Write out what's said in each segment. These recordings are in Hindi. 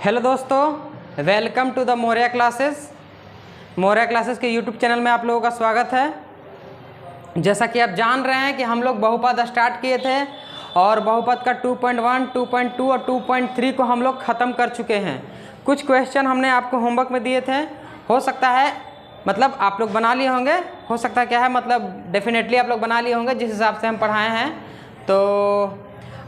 हेलो दोस्तों, welcome to the Maurya classes के यूट्यूब चैनल में आप लोगों का स्वागत है। जैसा कि आप जान रहे हैं कि हम लोग बहुपद स्टार्ट किए थे और बहुपद का 2.1, 2.2 और 2.3 को हम लोग ख़त्म कर चुके हैं। कुछ क्वेश्चन हमने आपको होमवर्क में दिए थे, हो सकता है मतलब आप लोग बना लिए होंगे, हो सकता है क्या है मतलब डेफिनेटली आप लोग बना लिए होंगे जिस हिसाब से हम पढ़ाए हैं। तो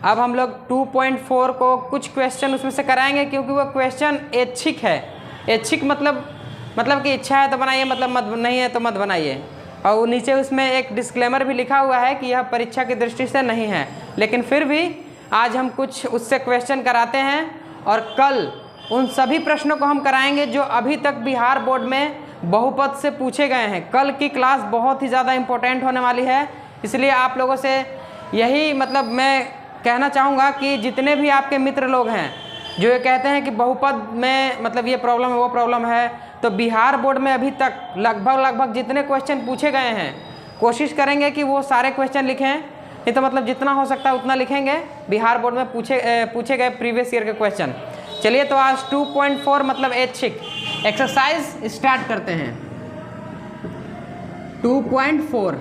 अब हम लोग 2.4 को कुछ क्वेश्चन उसमें से कराएंगे, क्योंकि वो क्वेश्चन ऐच्छिक है। ऐच्छिक मतलब कि इच्छा है तो बनाइए, मतलब मत नहीं है तो मत बनाइए। और नीचे उसमें एक डिस्क्लेमर भी लिखा हुआ है कि यह परीक्षा की दृष्टि से नहीं है, लेकिन फिर भी आज हम कुछ उससे क्वेश्चन कराते हैं और कल उन सभी प्रश्नों को हम कराएंगे जो अभी तक बिहार बोर्ड में बहुपद से पूछे गए हैं। कल की क्लास बहुत ही ज़्यादा इम्पोर्टेंट होने वाली है, इसलिए आप लोगों से यही मतलब मैं कहना चाहूँगा कि जितने भी आपके मित्र लोग हैं जो ये कहते हैं कि बहुपद में मतलब ये प्रॉब्लम है वो प्रॉब्लम है, तो बिहार बोर्ड में अभी तक लगभग जितने क्वेश्चन पूछे गए हैं कोशिश करेंगे कि वो सारे क्वेश्चन लिखें। नहीं तो मतलब जितना हो सकता है उतना लिखेंगे बिहार बोर्ड में पूछे गए प्रीवियस ईयर के क्वेश्चन। चलिए तो आज 2.4 मतलब ऐच्छिक एक्सरसाइज स्टार्ट करते हैं। 2.4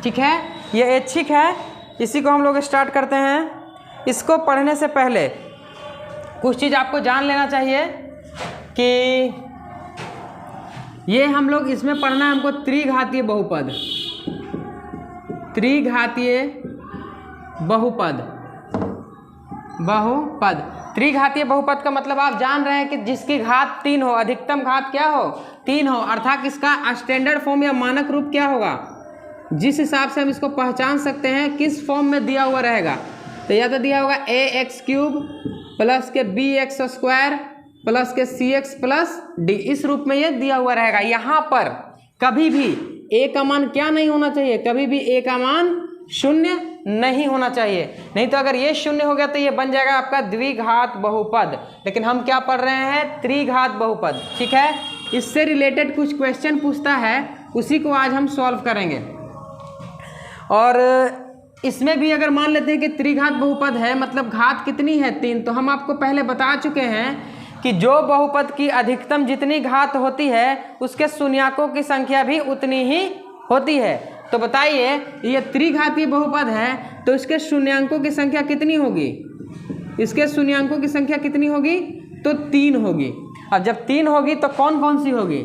ठीक है, ये ऐच्छिक है, इसी को हम लोग स्टार्ट करते हैं। इसको पढ़ने से पहले कुछ चीज़ आपको जान लेना चाहिए कि ये हम लोग इसमें पढ़ना है हमको त्रिघातीय बहुपद। त्रिघातीय बहुपद त्रिघातीय बहुपद का मतलब आप जान रहे हैं कि जिसकी घात 3 हो, अधिकतम घात क्या हो 3 हो, अर्थात इसका स्टैंडर्ड फॉर्म या मानक रूप क्या होगा, जिस हिसाब से हम इसको पहचान सकते हैं किस फॉर्म में दिया हुआ रहेगा। तो या तो दिया होगा ax³ प्लस के bx² प्लस के cx प्लस d, इस रूप में ये दिया हुआ रहेगा। यहाँ पर कभी भी a का मान क्या नहीं होना चाहिए, कभी भी a का मान शून्य नहीं होना चाहिए, नहीं तो अगर ये शून्य हो गया तो ये बन जाएगा आपका द्विघात बहुपद। लेकिन हम क्या पढ़ रहे हैं, त्रिघात बहुपद। ठीक है, इससे रिलेटेड कुछ क्वेश्चन पूछता है, उसी को आज हम सॉल्व करेंगे। और इसमें भी अगर मान लेते हैं कि त्रिघात बहुपद है, मतलब घात कितनी है 3, तो हम आपको पहले बता चुके हैं कि जो बहुपद की अधिकतम जितनी घात होती है उसके शून्याकों की संख्या भी उतनी ही होती है। तो बताइए ये त्रिघातीय बहुपद है तो इसके शून्यांकों की संख्या कितनी होगी, इसके शून्यांकों की संख्या कितनी होगी, तो 3 होगी। अब जब 3 होगी तो कौन कौन सी होगी,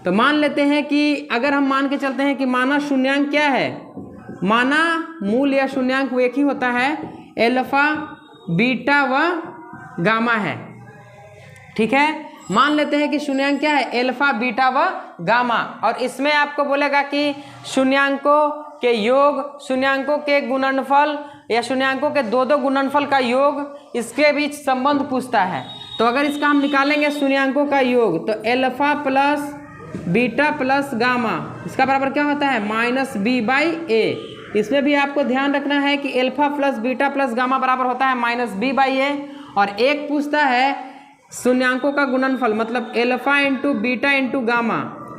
तो मान लेते हैं कि अगर हम मान के चलते हैं कि माना शून्यांक क्या है, माना मूल या शून्यांक वो एक ही होता है, अल्फा बीटा व गामा है। ठीक है, मान लेते हैं कि शून्यांक क्या है, अल्फा बीटा व गामा, और इसमें आपको बोलेगा कि शून्यांकों के योग, शून्यांकों के गुणनफल या शून्यांकों के दो गुणनफल का योग, इसके बीच संबंध पूछता है। तो अगर इसका हम निकालेंगे शून्यांकों का योग, तो alpha plus beta plus gamma इसका बराबर क्या होता है, -b/a। इसमें भी आपको ध्यान रखना है कि alpha plus beta plus gamma बराबर होता है -b/a। और एक पूछता है शून्यांकों का गुणनफल, मतलब alpha into beta into gamma,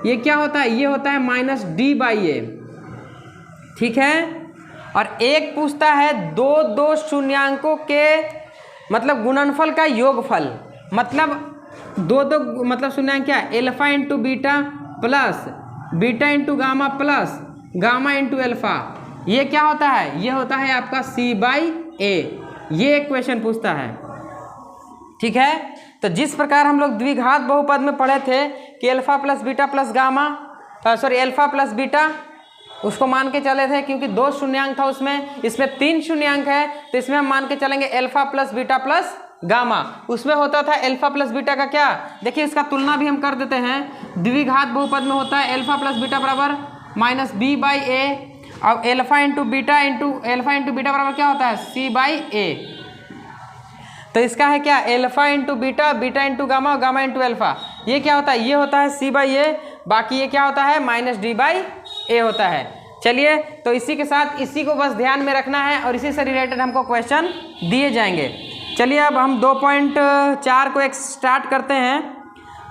ये क्या होता है, ये होता है -d/a। ठीक है, और एक पूछता है दो शून्यांकों के मतलब गुणनफल का योगफल, मतलब दो मतलब शून्यांक क्या है, alpha into beta plus beta into gamma plus gamma into alpha, ये क्या होता है, ये होता है आपका c/a। ये एक क्वेश्चन पूछता है। ठीक है, तो जिस प्रकार हम लोग द्विघात बहुपद में पढ़े थे कि alpha plus beta plus gamma alpha plus beta उसको मान के चले थे, क्योंकि 2 शून्यांक था उसमें, इसमें 3 शून्यांक है तो इसमें हम मान के चलेंगे alpha plus beta plus gamma. उसमें होता था अल्फा प्लस बीटा का क्या, देखिए इसका तुलना भी हम कर देते हैं। द्विघात बहुपद में होता है अल्फा प्लस बीटा बराबर -b/a, और अल्फा इंटू बीटा बराबर क्या होता है, c/a। तो इसका है क्या, alpha into beta, beta into gamma, gamma into alpha, ये क्या होता है, ये होता है c/a, बाकी ये क्या होता है -d/a होता है। चलिए तो इसी के साथ इसी को बस ध्यान में रखना है और इसी से रिलेटेड हमको क्वेश्चन दिए जाएंगे। चलिए अब हम 2.4 को एक स्टार्ट करते हैं।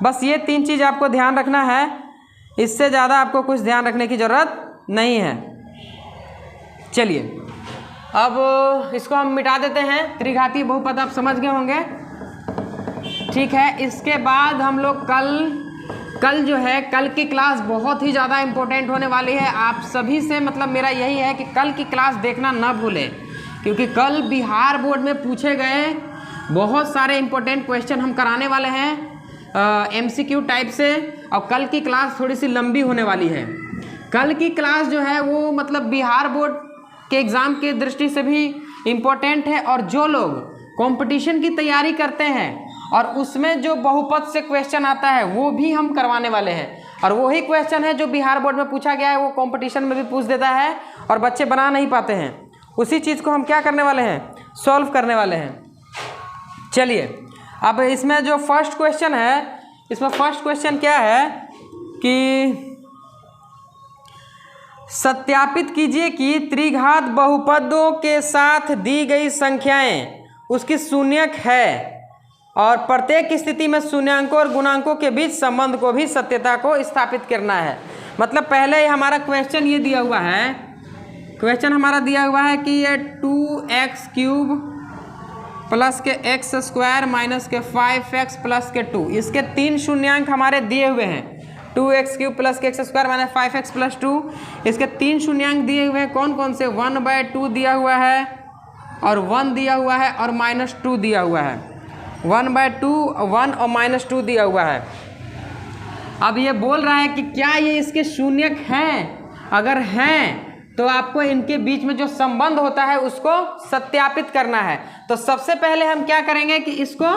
बस ये 3 चीज़ आपको ध्यान रखना है, इससे ज़्यादा आपको कुछ ध्यान रखने की ज़रूरत नहीं है। चलिए अब इसको हम मिटा देते हैं। त्रिघातीय बहुपद आप समझ गए होंगे। ठीक है। इसके बाद हम लोग कल जो है, कल की क्लास बहुत ही ज़्यादा इम्पोर्टेंट होने वाली है। आप सभी से मतलब मेरा यही है कि कल की क्लास देखना ना भूलें, क्योंकि कल बिहार बोर्ड में पूछे गए बहुत सारे इम्पोर्टेंट क्वेश्चन हम कराने वाले हैं MCQ टाइप से। और कल की क्लास थोड़ी सी लंबी होने वाली है। कल की क्लास जो है वो मतलब बिहार बोर्ड के एग्ज़ाम की दृष्टि से भी इम्पोर्टेंट है, और जो लोग कंपटीशन की तैयारी करते हैं और उसमें जो बहुपद से क्वेश्चन आता है वो भी हम करवाने वाले हैं। और वही क्वेश्चन है जो बिहार बोर्ड में पूछा गया है, वो कंपटीशन में भी पूछ देता है और बच्चे बना नहीं पाते हैं। उसी चीज़ को हम क्या करने वाले हैं, सॉल्व करने वाले हैं। चलिए, अब इसमें जो फर्स्ट क्वेश्चन है, इसमें फर्स्ट क्वेश्चन क्या है कि सत्यापित कीजिए कि त्रिघात बहुपदों के साथ दी गई संख्याएं उसकी शून्यक है और प्रत्येक स्थिति में शून्यांकों और गुणांकों के बीच संबंध को भी सत्यता को स्थापित करना है। मतलब पहले हमारा क्वेश्चन ये दिया हुआ है, क्वेश्चन हमारा दिया हुआ है कि ये 2x³ प्लस के x² माइनस के 5x प्लस के 2, इसके 3 शून्यांक हमारे दिए हुए हैं। 2x³ प्लस के x² माइनस 5x प्लस 2, इसके 3 शून्यांक दिए हुए हैं। कौन कौन से? 1/2 दिया हुआ है और 1 दिया हुआ है और -2 दिया हुआ है। 1/2, 1 और -2 दिया हुआ है। अब ये बोल रहा है कि क्या ये इसके शून्यक हैं? अगर हैं तो आपको इनके बीच में जो संबंध होता है उसको सत्यापित करना है। तो सबसे पहले हम क्या करेंगे कि इसको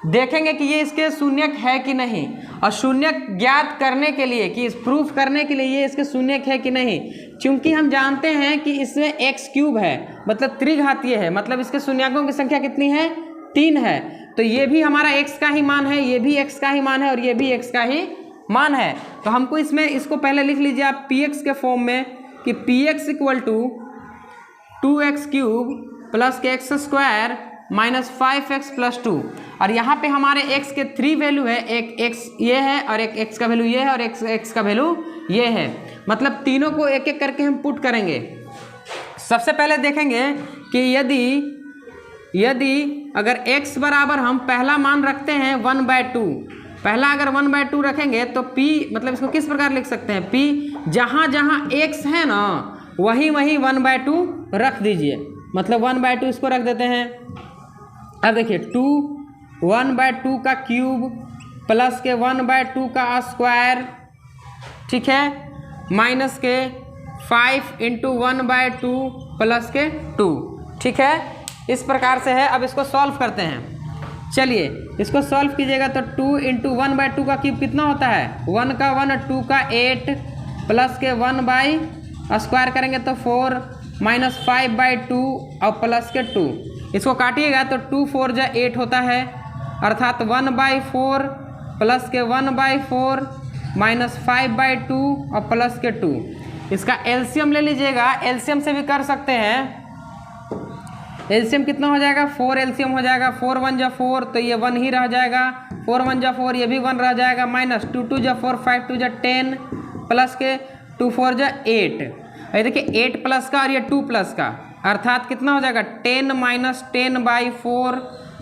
देखेंगे कि ये इसके शून्यक है कि नहीं, और शून्यक ज्ञात करने के लिए, कि इस प्रूफ करने के लिए ये इसके शून्यक है कि नहीं। क्योंकि हम जानते हैं कि इसमें x³ है, मतलब त्रिघातीय है, मतलब इसके शून्यकों की संख्या कितनी है? 3 है। तो ये भी हमारा x का ही मान है, ये भी x का ही मान है और ये भी x का ही मान है। तो हमको इसमें इसको पहले लिख लीजिए आप px के फॉर्म में कि px = 2x³ प्लस के x² माइनस 5x प्लस 2। और यहाँ पे हमारे x के 3 वैल्यू है, एक x ये है और एक x का वैल्यू ये है और एक x का वैल्यू ये है। मतलब तीनों को एक एक करके हम पुट करेंगे। सबसे पहले देखेंगे कि यदि अगर x बराबर हम पहला मान रखते हैं 1/2, पहला अगर 1/2 रखेंगे तो p मतलब इसको किस प्रकार लिख सकते हैं? p जहाँ जहाँ x है ना वहीं 1/2 रख दीजिए। मतलब 1/2 इसको रख देते हैं। अब देखिए 1/2 का क्यूब प्लस के 1/2 का स्क्वायर, ठीक है, माइनस के 5 × 1/2 प्लस के 2, ठीक है। इस प्रकार से है। अब इसको सॉल्व करते हैं। चलिए इसको सॉल्व कीजिएगा तो 2 × 1/2 का क्यूब कितना होता है? 1 का 1, 2 का 8 प्लस के 1/स्क्वायर करेंगे तो 4 माइनस 5/2 और प्लस के 2। इसको काटिएगा तो 2 4 जा 8 होता है, अर्थात 1/4 प्लस के 1/4 माइनस 5/2 और प्लस के 2। इसका एलसीएम ले लीजिएगा, एलसीएम से भी कर सकते हैं। एलसीएम कितना हो जाएगा? 4 एलसीएम हो जाएगा। 4 1 जा 4 तो ये 1 ही रह जाएगा, 4 1 जा 4 ये भी 1 रह जाएगा, माइनस 2 2 जा 4 5 2 जा 10 प्लस के 2 4 जा 8। ये देखिए 8 प्लस का और ये 2 प्लस का, अर्थात कितना हो जाएगा? 10 माइनस 10/4,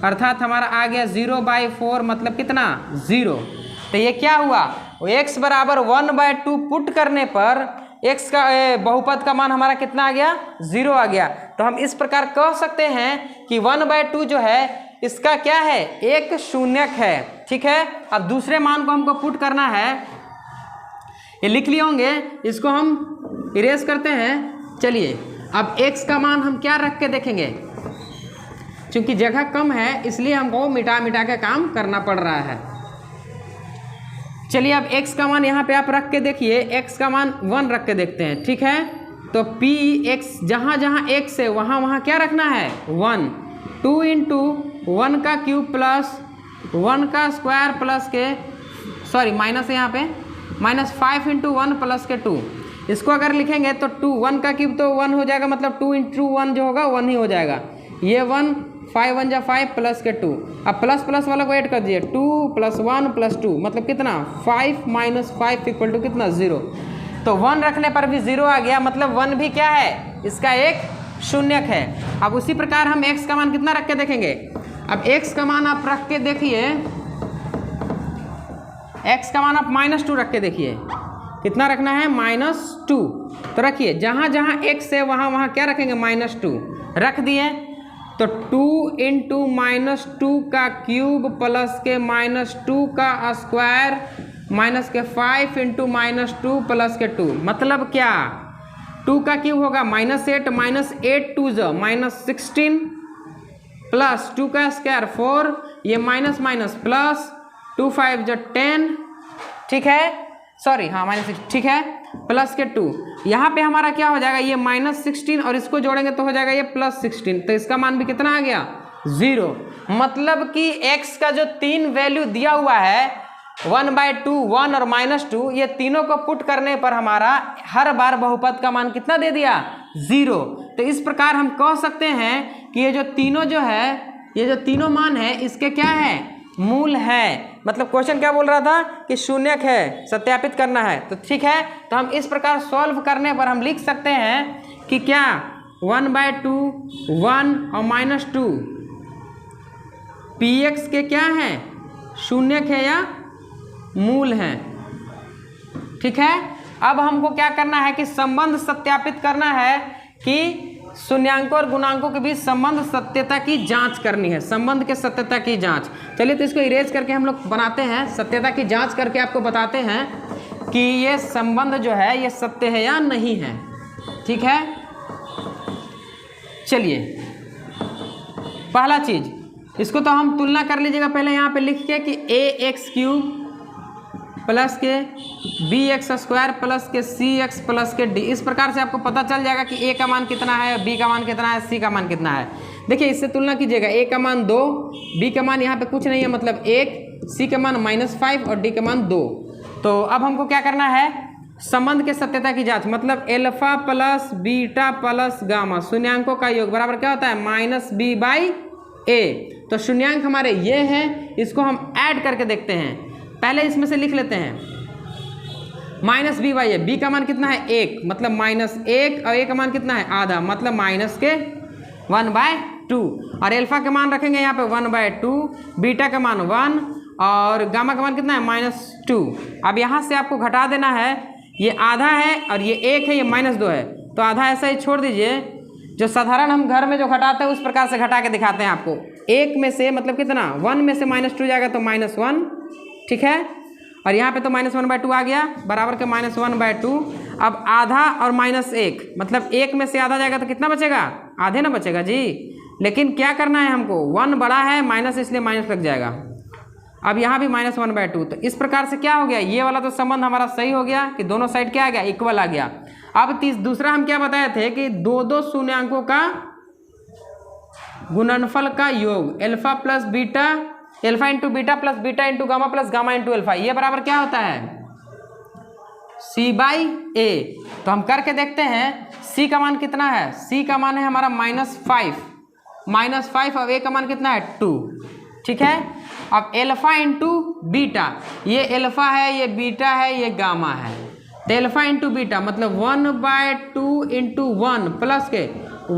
अर्थात हमारा आ गया 0/4, मतलब कितना? 0। तो ये क्या हुआ? x बराबर 1/2 पुट करने पर x का बहुपद का मान हमारा कितना आ गया? 0 आ गया। तो हम इस प्रकार कह सकते हैं कि 1/2 जो है इसका क्या है? एक शून्यक है, ठीक है। अब दूसरे मान को हमको पुट करना है, ये लिख लिए होंगे, इसको हम इरेज करते हैं। चलिए अब x का मान हम क्या रख के देखेंगे, क्योंकि जगह कम है इसलिए हमको मिटा मिटा के काम करना पड़ रहा है। चलिए अब x का मान यहाँ पे आप रख के देखिए, x का मान 1 रख के देखते हैं, ठीक है। तो px जहाँ जहाँ x है वहाँ वहाँ क्या रखना है? 1। 2 × 1 का क्यूब प्लस 1 का स्क्वायर प्लस के, सॉरी माइनस है यहाँ पे, माइनस 5 × 1 प्लस के 2। इसको अगर लिखेंगे तो 2 1 का क्यूब तो 1 हो जाएगा, मतलब 2 × 1 जो होगा 1 ही हो जाएगा। ये 1 5 1 जा 5 प्लस के 2। अब प्लस प्लस वाला को ऐड कर दीजिए, 2 + 1 + 2 मतलब कितना? 5 - 5 = कितना? 0। तो 1 रखने पर भी 0 आ गया, मतलब 1 भी क्या है? इसका एक शून्यक है। अब उसी प्रकार हम x का मान कितना रख के देखेंगे। अब x का मान आप रख के देखिए x का मान आप -2 रख के देखिए, कितना रखना है -2। तो रखिए जहाँ जहाँ x है वहाँ वहाँ क्या रखेंगे -2 रख दिए। तो 2 × -2 का क्यूब प्लस के -2 का स्क्वायर माइनस के 5 × -2 प्लस के 2, मतलब क्या 2 का क्यूब होगा -8 -8 2 -16 प्लस 2 का स्क्वायर 4, ये माइनस माइनस प्लस 2 5 10, ठीक है, सॉरी हाँ -6, ठीक है, प्लस के 2। यहाँ पे हमारा क्या हो जाएगा, ये -16 और इसको जोड़ेंगे तो हो जाएगा ये +16। तो इसका मान भी कितना आ गया 0। मतलब कि x का जो 3 वैल्यू दिया हुआ है 1/2, 1 और -2, ये तीनों को पुट करने पर हमारा हर बार बहुपद का मान कितना दे दिया 0। तो इस प्रकार हम कह सकते हैं कि ये जो तीनों जो है, ये जो तीनों मान है इसके क्या है, मूल है। मतलब क्वेश्चन क्या बोल रहा था कि शून्यक है, सत्यापित करना है। तो ठीक है, तो हम इस प्रकार सॉल्व करने पर हम लिख सकते हैं कि क्या 1/2, 1 और -2 px के क्या हैं, शून्यक है या मूल हैं। ठीक है, अब हमको क्या करना है कि संबंध सत्यापित करना है कि शून्यांकों और गुणांकों के बीच संबंध सत्यता की जांच करनी है, संबंध के सत्यता की जांच। चलिए तो इसको इरेज करके हम लोग बनाते हैं, सत्यता की जांच करके आपको बताते हैं कि ये संबंध जो है ये सत्य है या नहीं है। ठीक है, चलिए पहला चीज इसको तो हम तुलना कर लीजिएगा पहले यहाँ पे लिख के कि ax³ प्लस के bx² प्लस के cx प्लस के d। इस प्रकार से आपको पता चल जाएगा कि a का मान कितना है, b का मान कितना है, c का मान कितना है। देखिए इससे तुलना कीजिएगा, a का मान 2, b का मान यहाँ पे कुछ नहीं है मतलब 1, c का मान -5 और d का मान 2। तो अब हमको क्या करना है, संबंध के सत्यता की जांच, मतलब alpha plus beta plus gamma शून्यांकों का योग बराबर क्या होता है -b/a। तो शून्यांक हमारे ये हैं, इसको हम ऐड करके देखते हैं। पहले इसमें से लिख लेते हैं -b/a, b का मान कितना है 1 मतलब -1 और a का मान कितना है आधा मतलब -1/2। और अल्फा का मान रखेंगे यहाँ पे 1/2, बीटा का मान 1 और गामा का मान कितना है -2। अब यहाँ से आपको घटा देना है, ये आधा है और ये 1 है, ये -2 है, तो आधा ऐसा ही छोड़ दीजिए। जो साधारण हम घर में जो घटाते हैं उस प्रकार से घटा के दिखाते हैं आपको। 1 में से मतलब कितना 1 में से -2 जाएगा तो -1, ठीक है, और यहाँ पे तो -1/2 आ गया बराबर के -1/2। अब आधा और -1 मतलब 1 में से आधा जाएगा तो कितना बचेगा, आधे ना बचेगा जी। लेकिन क्या करना है हमको, 1 बड़ा है माइनस इसलिए माइनस लग जाएगा। अब यहाँ भी -1/2। तो इस प्रकार से क्या हो गया, ये वाला तो संबंध हमारा सही हो गया कि दोनों साइड क्या आ गया, इक्वल आ गया। अब दूसरा हम क्या बताए थे कि दो शून्यांकों का गुणनफल का योग alpha plus beta, alpha into beta plus beta into gamma plus gamma into alpha, ये बराबर क्या होता है c/a। तो हम करके देखते हैं c का मान कितना है, c का मान है हमारा -5 और a का मान कितना है 2। ठीक है, अब अल्फा इंटू बीटा, ये अल्फा है, ये बीटा है, ये गामा है। तो अल्फा इंटू बीटा मतलब 1/2 इंटू 1 प्लस के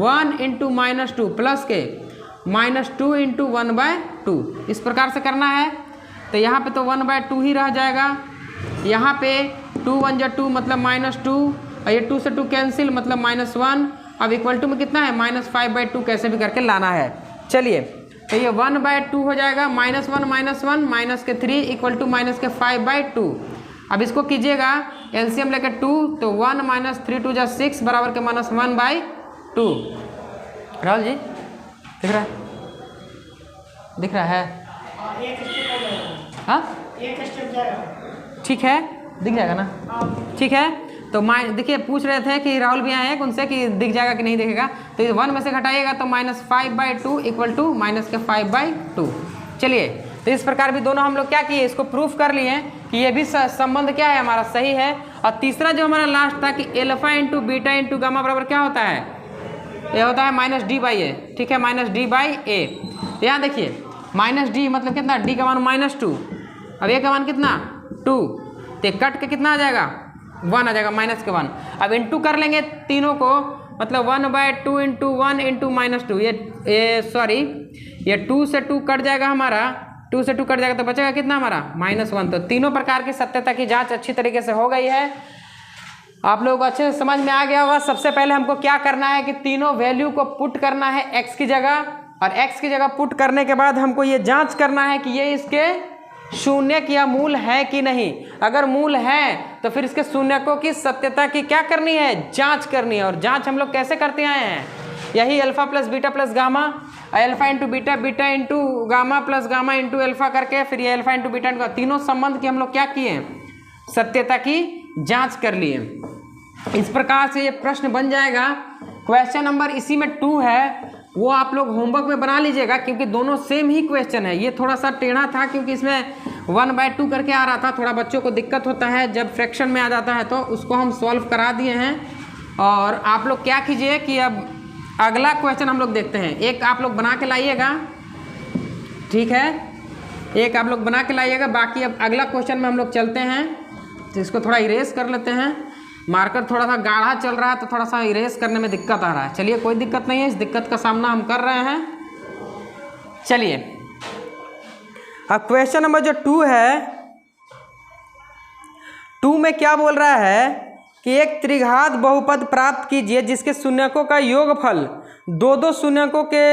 1 इंटू -2 प्लस के -2 इंटू 1/2। इस प्रकार से करना है। तो यहाँ पे तो 1/2 ही रह जाएगा, यहाँ पे 2 1 जा 2 मतलब -2 और ये 2 से 2 कैंसिल मतलब -1। अब इक्वल टू में कितना है -5/2, कैसे भी करके लाना है। चलिए तो ये 1/2 हो जाएगा, -1 -1 माइनस के 3 इक्वल टू -5/2। अब इसको कीजिएगा एलसीएम लेकर 2, तो 1 - 3 2 जा 6 बराबर के -1/2। राहुल जी दिख रहा है हाँ ठीक है, दिख जाएगा ना, ठीक है। तो देखिए पूछ रहे थे कि राहुल भी आए हैं उनसे कि दिख जाएगा कि नहीं दिखेगा। तो 1 में से घटाइएगा तो -5/2 इक्वल टू -5/2। चलिए तो इस प्रकार भी दोनों हम लोग क्या किए, इसको प्रूफ कर लिए कि ये भी संबंध क्या है हमारा सही है। और तीसरा जो हमारा लास्ट था कि alpha into beta into gamma बराबर क्या होता है, ये होता है -d/a। ठीक है, -d/a। तो यहाँ देखिए -d मतलब कितना, d का मान -2, अब a का मान कितना 2, तो कट के कितना आ जाएगा 1 आ जाएगा -1। अब इंटू कर लेंगे तीनों को, मतलब 1/2 इंटू 1 इंटू -2, ये सॉरी ये 2 से 2 कट जाएगा हमारा 2 से 2 कट जाएगा तो बचेगा कितना हमारा -1। तो तीनों प्रकार की सत्यता की जांच अच्छी तरीके से हो गई है। आप लोगों को अच्छे से समझ में आ गया होगा। सबसे पहले हमको क्या करना है कि तीनों वैल्यू को पुट करना है x की जगह, और x की जगह पुट करने के बाद हमको ये जांच करना है कि ये इसके शून्यक या मूल है कि नहीं। अगर मूल है तो फिर इसके शून्यकों की सत्यता की क्या करनी है, जांच करनी है। और जांच हम लोग कैसे करते आए हैं, यही alpha plus beta plus gamma, alpha into beta, beta into gamma plus gamma into alpha करके फिर ये अल्फा इंटू बीटा इंटू तीनों संबंध की हम लोग क्या किए, सत्यता की जांच कर लिए। इस प्रकार से ये प्रश्न बन जाएगा। क्वेश्चन नंबर इसी में 2 है, वो आप लोग होमवर्क में बना लीजिएगा क्योंकि दोनों सेम ही क्वेश्चन है। ये थोड़ा सा टेढ़ा था क्योंकि इसमें 1/2 करके आ रहा था, थोड़ा बच्चों को दिक्कत होता है जब फ्रैक्शन में आ जाता है, तो उसको हम सॉल्व करा दिए हैं। और आप लोग क्या कीजिए कि अब अगला क्वेश्चन हम लोग देखते हैं। एक आप लोग बना के लाइएगा, ठीक है, एक आप लोग बना के लाइएगा। बाकी अब अगला क्वेश्चन में हम लोग चलते हैं, तो इसको थोड़ा इरेज कर लेते हैं। मार्कर थोड़ा सा गाढ़ा चल रहा है तो थोड़ा सा इरेज करने में दिक्कत आ रहा है। चलिए कोई दिक्कत नहीं है, इस दिक्कत का सामना हम कर रहे हैं। चलिए अब क्वेश्चन नंबर जो 2 है, 2 में क्या बोल रहा है कि एक त्रिघात बहुपद प्राप्त कीजिए जिसके शून्यकों का योगफल दो शून्यकों के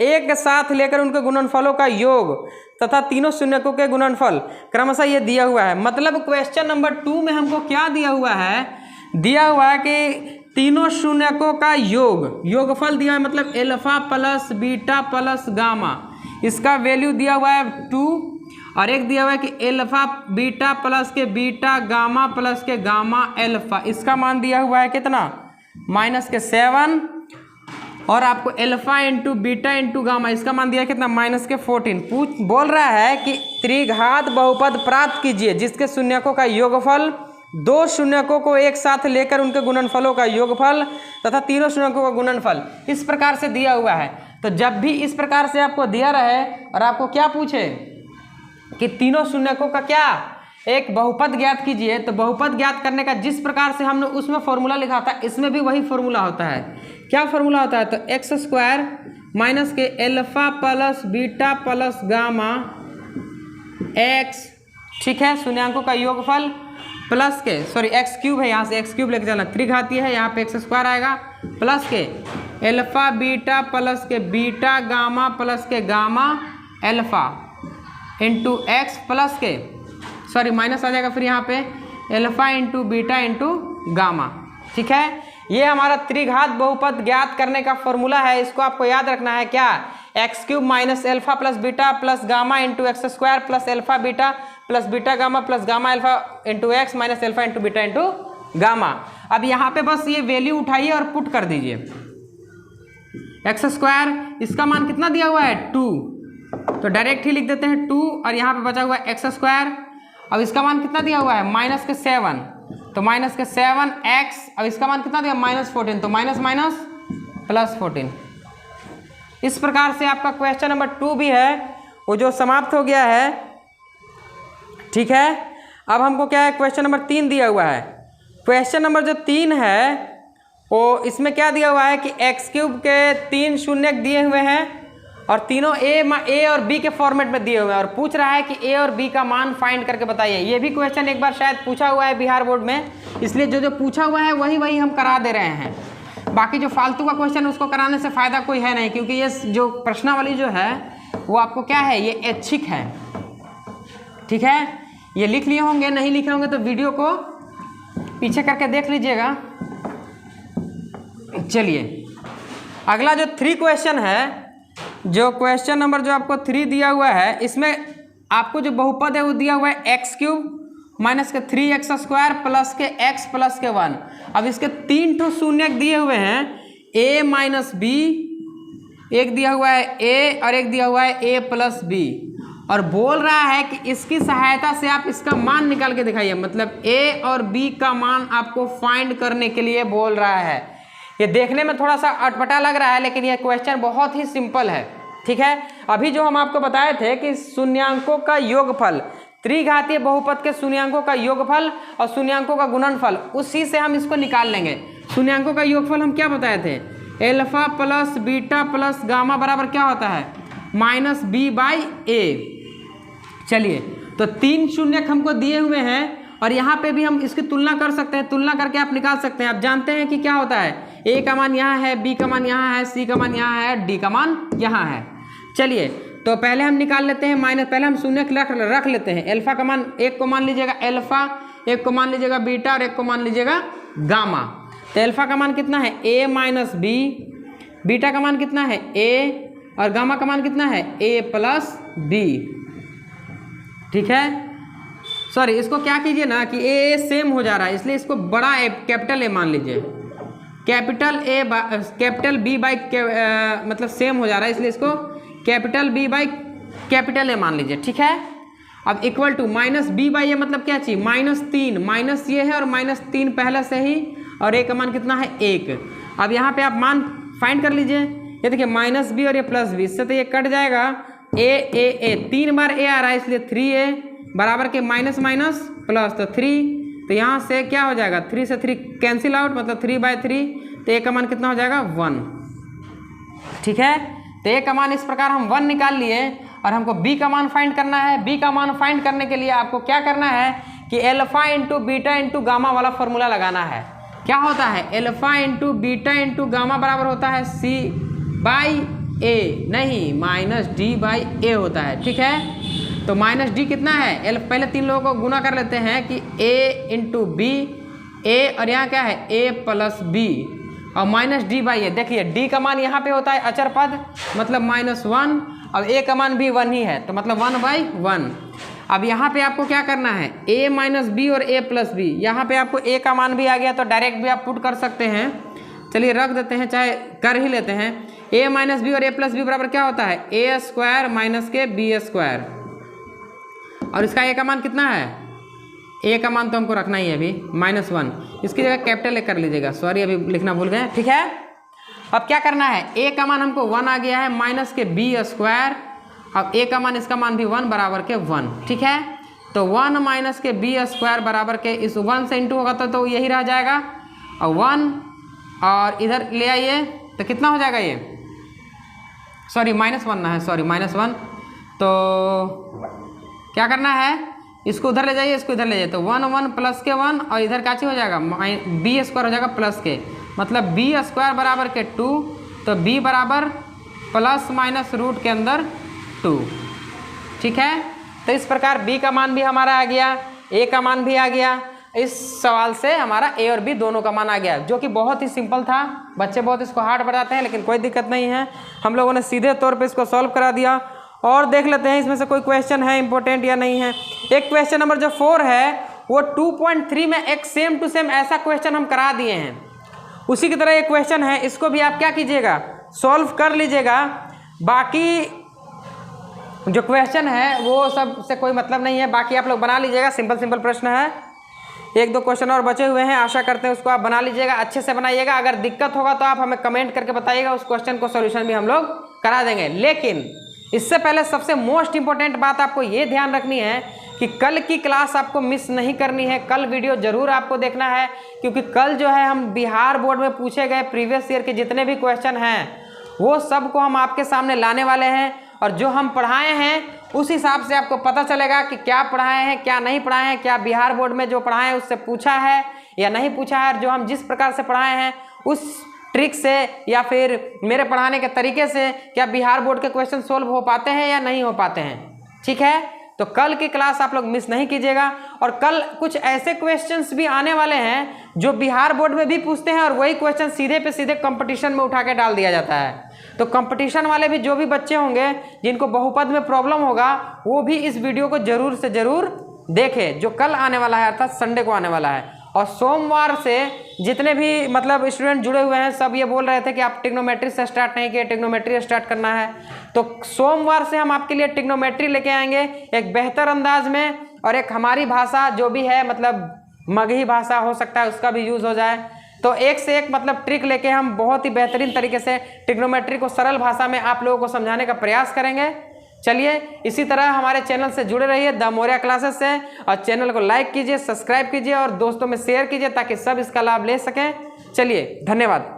एक साथ लेकर उनके गुणनफलों का योग तथा तीनों शून्यकों के गुणनफल क्रमशः ये दिया हुआ है। मतलब क्वेश्चन नंबर 2 में हमको क्या दिया हुआ है, दिया हुआ है कि तीनों शून्यकों का योगफल दिया है, मतलब alpha plus beta plus gamma, इसका वैल्यू दिया हुआ है 2, और एक दिया हुआ है कि अल्फा बीटा प्लस के बीटा गामा प्लस के गामा अल्फा, इसका मान दिया हुआ है कितना, -7, और आपको alpha into beta into gamma इसका मान दिया है कितना, -14। बोल रहा है कि त्रिघात बहुपद प्राप्त कीजिए जिसके शून्यकों का योगफल दो शून्यकों को एक साथ लेकर उनके गुणनफलों का योगफल तथा तीनों शून्यकों का गुणनफल इस प्रकार से दिया हुआ है। तो जब भी इस प्रकार से आपको दिया रहे और आपको क्या पूछे कि तीनों शून्यकों का क्या एक बहुपद ज्ञात कीजिए, तो बहुपद ज्ञात करने का जिस प्रकार से हमने उसमें फॉर्मूला लिखा था, इसमें भी वही फॉर्मूला होता है। क्या फॉर्मूला होता है, तो x² माइनस के alpha plus beta plus gamma x, ठीक है, शून्यांकों का योगफल प्लस के, सॉरी x³ है, यहाँ से x³ लेके चलना, त्रिघातीय है, यहाँ पे x² आएगा, प्लस के अल्फा बीटा प्लस के बीटा गामा प्लस के gamma alpha into x plus के, सॉरी माइनस आ जाएगा फिर यहाँ पे alpha into beta into gamma, ठीक है। ये हमारा त्रिघात बहुपद ज्ञात करने का फॉर्मूला है, इसको आपको याद रखना है। क्या, x³ minus alpha plus beta plus gamma into x² plus alpha beta plus beta gamma plus gamma alpha into x minus alpha into beta into gamma. अब यहाँ पे बस ये वैल्यू उठाइए और पुट कर दीजिए। x², इसका मान कितना दिया हुआ है 2, तो डायरेक्ट ही लिख देते हैं 2, और यहाँ पे बचा हुआ है x²। अब इसका मान कितना दिया हुआ है -7, तो -7x, अब इसका मान कितना दिया -14, तो माइनस माइनस +14। इस प्रकार से आपका क्वेश्चन नंबर 2 भी है वो जो समाप्त हो गया है, ठीक है। अब हमको क्या है, क्वेश्चन नंबर 3 दिया हुआ है। क्वेश्चन नंबर जो 3 है वो इसमें क्या दिया हुआ है कि x³ के 3 शून्यक दिए हुए हैं और तीनों ए और बी के फॉर्मेट में दिए हुए हैं, और पूछ रहा है कि ए और बी का मान फाइंड करके बताइए। ये भी क्वेश्चन एक बार शायद पूछा हुआ है बिहार बोर्ड में, इसलिए जो पूछा हुआ है वही हम करा दे रहे हैं। बाकी जो फालतू का क्वेश्चन उसको कराने से फ़ायदा कोई है नहीं, क्योंकि ये जो प्रश्नावली जो है वो आपको क्या है, ये ऐच्छिक है, ठीक है। ये लिख लिए होंगे, नहीं लिखे होंगे तो वीडियो को पीछे करके देख लीजिएगा। चलिए अगला जो 3 क्वेश्चन है, जो क्वेश्चन नंबर जो आपको 3 दिया हुआ है, इसमें आपको जो बहुपद है वो दिया हुआ है x³ माइनस के 3x² प्लस के x प्लस के 1। अब इसके 3 ठो शून्यक दिए हुए हैं, a माइनस b, एक दिया हुआ है a और एक दिया हुआ है a प्लस b, और बोल रहा है कि इसकी सहायता से आप इसका मान निकाल के दिखाइए। मतलब a और b का मान आपको फाइंड करने के लिए बोल रहा है। ये देखने में थोड़ा सा अटपटा लग रहा है, लेकिन ये क्वेश्चन बहुत ही सिंपल है, ठीक है। अभी जो हम आपको बताए थे कि शून्यांकों का योगफल, त्रिघातीय बहुपद के शून्यांकों का योगफल और शून्यांकों का गुणनफल, उसी से हम इसको निकाल लेंगे। शून्यांकों का योगफल हम क्या बताए थे, alpha plus beta plus gamma बराबर क्या होता है, -b/a, चलिए, तो 3 शून्यक हमको दिए हुए हैं और यहाँ पे भी हम इसकी तुलना कर सकते हैं। तुलना करके आप निकाल सकते हैं। आप जानते हैं कि क्या होता है, ए का मान यहाँ है, बी का मान यहाँ है, सी का मान यहाँ है, डी का मान यहाँ है। चलिए, तो पहले हम निकाल लेते हैं माइनस, पहले हम शून्य रख लेते हैं। एल्फा का मान एक को मान लीजिएगा एल्फा, एक को मान लीजिएगा बीटा और एक को मान लीजिएगा गामा। तो एल्फा का मान कितना है, ए माइनस बी, बीटा का मान कितना है, ए, और गामा का मान कितना है, ए प्लस बी। ठीक है, सॉरी, इसको क्या कीजिए ना कि ए सेम हो जा रहा है, इसलिए इसको बड़ा ए, कैपिटल ए मान लीजिए। कैपिटल बी बाई मतलब सेम हो जा रहा है, इसलिए इसको capital B by capital A मान लीजिए। ठीक है, अब equal to minus B by A मतलब क्या चाहिए, -3, माइनस ये है और -3 पहले से ही, और ए का मान कितना है, 1। अब यहाँ पे आप मान फाइंड कर लीजिए। ये देखिए माइनस बी और ये प्लस बी, इससे तो ये कट जाएगा। ए 3 बार ए आ रहा है, इसलिए 3a बराबर के माइनस माइनस प्लस, तो 3, तो यहाँ से क्या हो जाएगा, 3 से 3 कैंसिल आउट, मतलब 3/3, तो ए का मान कितना हो जाएगा, 1। ठीक है, तो ए का मान इस प्रकार हम 1 निकाल लिए और हमको बी का मान फाइंड करना है। बी का मान फाइंड करने के लिए आपको क्या करना है कि alpha into beta into gamma वाला फॉर्मूला लगाना है। क्या होता है, alpha into beta into gamma बराबर होता है C बाई ए, नहीं -D/A होता है। ठीक है, तो -D कितना है, पहले 3 लोगों को गुना कर लेते हैं कि A इंटू बी, ए और यहाँ क्या है, A प्लस बी, और -D/A। देखिए D का मान यहाँ पे होता है अचर पद, मतलब -1, अब A का मान भी 1 ही है, तो मतलब 1/1। अब यहाँ पे आपको क्या करना है, A माइनस बी और A प्लस बी, यहाँ पे आपको A का मान भी आ गया तो डायरेक्ट भी आप पुट कर सकते हैं। चलिए रख देते हैं, चाहे कर ही लेते हैं। A माइनस बी और A प्लस बी बराबर क्या होता है, A² माइनस के B², और इसका A का मान कितना है, A का मान तो हमको रखना ही है अभी -1, इसकी जगह कैपिटल ए कर लीजिएगा, सॉरी अभी लिखना भूल गए। ठीक है, अब क्या करना है, A का मान हमको 1 आ गया है, माइनस के B², अब A का मान इसका मान भी 1 बराबर के 1। ठीक है, तो 1 माइनस के B² बराबर के, इस 1 से इंटू होगा तो यही रह जाएगा, और 1 और इधर ले आइए तो कितना हो जाएगा, ये सॉरी -1 ना है, सॉरी -1, तो क्या करना है, इसको उधर ले जाइए, इसको इधर ले जाइए, तो 1 प्लस के 1 और इधर क्या चीज हो जाएगा, B² हो जाएगा प्लस के, मतलब B² बराबर के 2, तो B बराबर प्लस माइनस रूट के अंदर 2। ठीक है, तो इस प्रकार B का मान भी हमारा आ गया, A का मान भी आ गया। इस सवाल से हमारा A और B दोनों का मान आ गया, जो कि बहुत ही सिंपल था। बच्चे बहुत इसको हार्ड बताते हैं, लेकिन कोई दिक्कत नहीं है, हम लोगों ने सीधे तौर पे इसको सॉल्व करा दिया। और देख लेते हैं इसमें से कोई क्वेश्चन है इंपॉर्टेंट या नहीं है। एक क्वेश्चन नंबर जो 4 है वो 2.3 में एक सेम टू सेम ऐसा क्वेश्चन हम करा दिए हैं, उसी की तरह एक क्वेश्चन है, इसको भी आप क्या कीजिएगा, सॉल्व कर लीजिएगा। बाकी जो क्वेश्चन है वो सब से कोई मतलब नहीं है, बाकी आप लोग बना लीजिएगा, सिंपल प्रश्न है। 1-2 क्वेश्चन और बचे हुए हैं, आशा करते हैं उसको आप बना लीजिएगा, अच्छे से बनाइएगा। अगर दिक्कत होगा तो आप हमें कमेंट करके बताइएगा, उस क्वेश्चन को सॉल्यूशन भी हम लोग करा देंगे। लेकिन इससे पहले सबसे मोस्ट इंपॉर्टेंट बात आपको ये ध्यान रखनी है कि कल की क्लास आपको मिस नहीं करनी है, कल वीडियो जरूर आपको देखना है, क्योंकि कल जो है हम बिहार बोर्ड में पूछे गए प्रीवियस ईयर के जितने भी क्वेश्चन हैं वो सब को हम आपके सामने लाने वाले हैं, और जो हम पढ़ाए हैं उस हिसाब से आपको पता चलेगा कि क्या पढ़ाए हैं क्या नहीं पढ़ाए हैं, क्या बिहार बोर्ड में जो पढ़ाए हैं उससे पूछा है या नहीं पूछा है, और जो हम जिस प्रकार से पढ़ाए हैं उस ट्रिक से या फिर मेरे पढ़ाने के तरीके से क्या बिहार बोर्ड के क्वेश्चन सोल्व हो पाते हैं या नहीं हो पाते हैं। ठीक है, तो कल की क्लास आप लोग मिस नहीं कीजिएगा। और कल कुछ ऐसे क्वेश्चंस भी आने वाले हैं जो बिहार बोर्ड में भी पूछते हैं, और वही क्वेश्चन सीधे पे सीधे कंपटीशन में उठा के डाल दिया जाता है। तो कंपटीशन वाले भी जो भी बच्चे होंगे जिनको बहुपद में प्रॉब्लम होगा वो भी इस वीडियो को जरूर से जरूर देखें, जो कल आने वाला है, अर्थात संडे को आने वाला है। और सोमवार से जितने भी मतलब स्टूडेंट जुड़े हुए हैं सब ये बोल रहे थे कि आप ट्रिग्नोमेट्री से स्टार्ट नहीं किए, ट्रिग्नोमेट्री स्टार्ट करना है, तो सोमवार से हम आपके लिए ट्रिग्नोमेट्री लेके आएंगे एक बेहतर अंदाज में, और एक हमारी भाषा जो भी है मतलब मगही भाषा हो सकता है उसका भी यूज़ हो जाए। तो एक से एक मतलब ट्रिक लेके हम बहुत ही बेहतरीन तरीके से ट्रिग्नोमेट्री को सरल भाषा में आप लोगों को समझाने का प्रयास करेंगे। चलिए इसी तरह हमारे चैनल से जुड़े रहिए द मौर्या क्लासेस से, और चैनल को लाइक कीजिए, सब्सक्राइब कीजिए और दोस्तों में शेयर कीजिए ताकि सब इसका लाभ ले सकें। चलिए धन्यवाद।